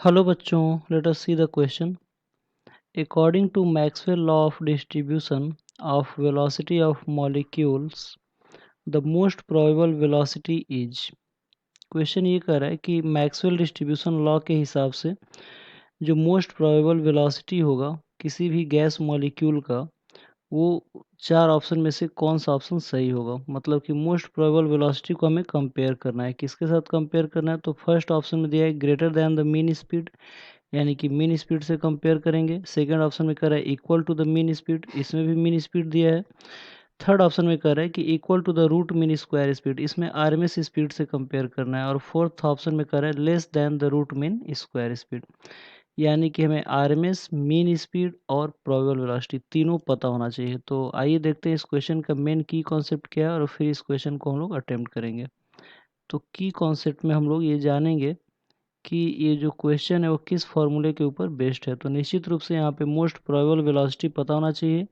Hello bachchon, let us see the question. According to Maxwell law of distribution of velocity of molecules, the most probable velocity is। Question ये कर रहा है कि Maxwell distribution law के हिसाब से जो मोस्ट प्रोबेबल वेलोसिटी होगा किसी भी गैस मॉलिक्यूल का, वो चार ऑप्शन में से कौन सा ऑप्शन सही होगा। मतलब कि मोस्ट प्रोबेबल वेलोसिटी को हमें कंपेयर करना है। किसके साथ कंपेयर करना है? तो फर्स्ट ऑप्शन में दिया है greater than the mean speed, यानी कि मीन स्पीड से कंपेयर करेंगे। सेकंड ऑप्शन में कह रहा है equal to the mean speed, इसमें भी मीन स्पीड दिया है। थर्ड ऑप्शन में कह रहा है कि equal to the root mean square speed, इसमें आरएमएस स्पीड से कंपेयर करना है। और फोर्थ ऑप्शन में कह रहा है less than the root mean square speed, यानी कि हमें आरएमएस, मीन स्पीड और प्रोबेबल वेलोसिटी तीनों पता होना चाहिए। तो आइए देखते हैं इस क्वेश्चन का मेन की कॉन्सेप्ट क्या है और फिर इस क्वेश्चन को हम लोग अटेम्प्ट करेंगे। तो की कॉन्सेप्ट में हम लोग ये जानेंगे कि ये जो क्वेश्चन है वो किस फॉर्मूले के ऊपर बेस्ड है। तो निश्चित रूप से यहाँ पे मोस्ट प्रोबेबल वेलोसिटी पता होना चाहिए,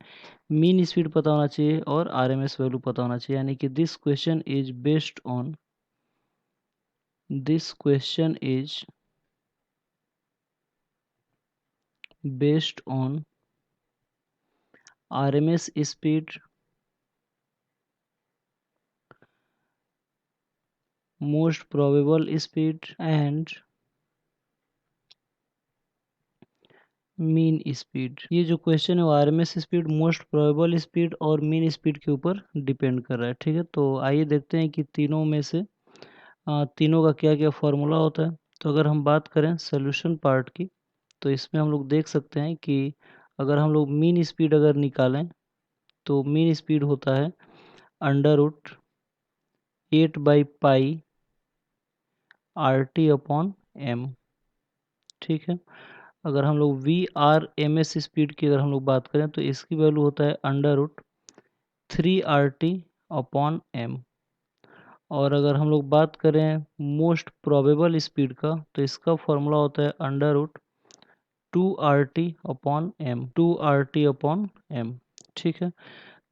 मीन स्पीड पता होना चाहिए और आरएमएस वैल्यू पता होना चाहिए। यानी कि this question is based on RMS speed, most probable speed and mean speed. ये जो क्वेश्चन है वो RMS speed, most probable speed और मीन स्पीड के ऊपर डिपेंड कर रहा है। ठीक है, तो आइए देखते हैं कि तीनों में से तीनों का क्या क्या फॉर्मूला होता है। तो अगर हम बात करें सोल्यूशन पार्ट की, तो इसमें हम लोग देख सकते हैं कि अगर हम लोग मीन स्पीड अगर निकालें तो मीन स्पीड होता है अंडर रूट 8/पाई RT अपॉन m। ठीक है, अगर हम लोग VRMS स्पीड की अगर हम लोग बात करें तो इसकी वैल्यू होता है under root 3RT upon m। और अगर हम लोग बात करें मोस्ट प्रोबेबल स्पीड का तो इसका फॉर्मूला होता है under root 2RT upon m। ठीक है,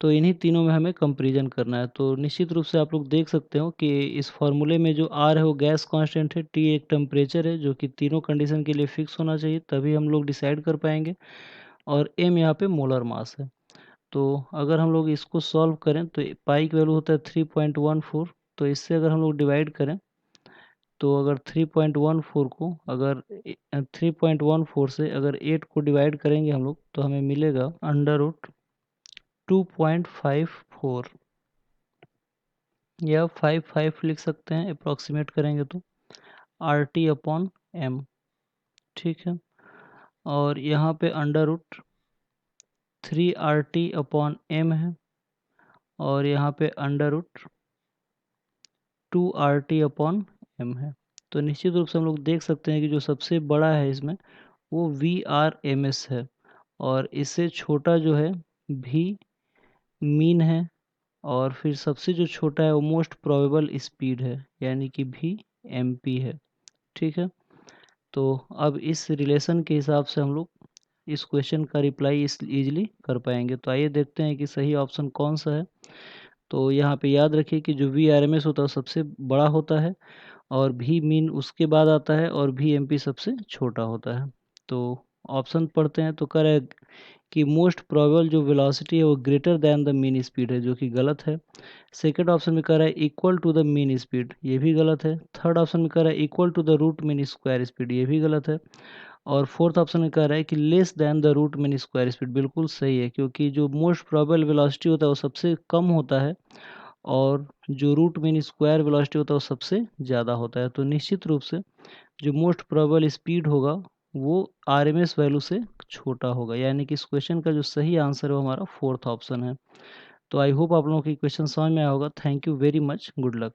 तो इन्हीं तीनों में हमें कंपैरिजन करना है। तो निश्चित रूप से आप लोग देख सकते हो कि इस फॉर्मूले में जो R है वो गैस कांस्टेंट है, T एक टेम्परेचर है जो कि तीनों कंडीशन के लिए फिक्स होना चाहिए, तभी हम लोग डिसाइड कर पाएंगे। और m यहाँ पे मोलर मास है। तो अगर हम लोग इसको सॉल्व करें तो पाई की वैल्यू होता है 3.14। तो इससे अगर हम लोग डिवाइड करें तो अगर 3.14 को अगर 3.14 से अगर 8 को डिवाइड करेंगे हम लोग तो हमें मिलेगा अंडर रूट 2.54 या 55 लिख सकते हैं अप्रॉक्सीमेट करेंगे तो RT अपॉन m। ठीक है, और यहाँ पे under root 3RT upon m है और यहाँ पे under root 2RT upon m है। तो निश्चित रूप से हम लोग देख सकते हैं कि जो सबसे बड़ा है इसमें वो VRMS है और इससे छोटा जो है भी मीन है और फिर सबसे जो छोटा है वो मोस्ट प्रोबेबल स्पीड है, यानी कि VMP है। ठीक है, तो अब इस रिलेशन के हिसाब से हम लोग इस क्वेश्चन का रिप्लाई इस इजीली कर पाएंगे। तो आइए देखते हैं कि सही ऑप्शन कौन सा है। तो यहाँ पे याद रखिए कि जो VRMS होता है सबसे बड़ा होता है और भी मीन उसके बाद आता है और VMP सबसे छोटा होता है। तो ऑप्शन पढ़ते हैं तो कह रहा है कि मोस्ट प्रोबेबल जो वेलोसिटी है वो greater than the mean speed है, जो कि गलत है। सेकंड ऑप्शन में कह रहा है equal to the mean speed, ये भी गलत है। थर्ड ऑप्शन में कह रहा है equal to the root mean square speed, ये भी गलत है। और फोर्थ ऑप्शन में कह रहा है कि less than the root mean square speed, बिल्कुल सही है, क्योंकि जो मोस्ट प्रोबेबल वेलोसिटी होता है वो सबसे कम होता है और जो रूट मीन स्क्वायर वेलोसिटी होता है वो सबसे ज़्यादा होता है। तो निश्चित रूप से जो मोस्ट प्रोबेबल स्पीड होगा वो आरएमएस वैल्यू से छोटा होगा, यानी कि इस क्वेश्चन का जो सही आंसर है वो हमारा फोर्थ ऑप्शन है। तो आई होप आप लोगों की क्वेश्चन समझ में आया होगा। Thank you very much, good luck.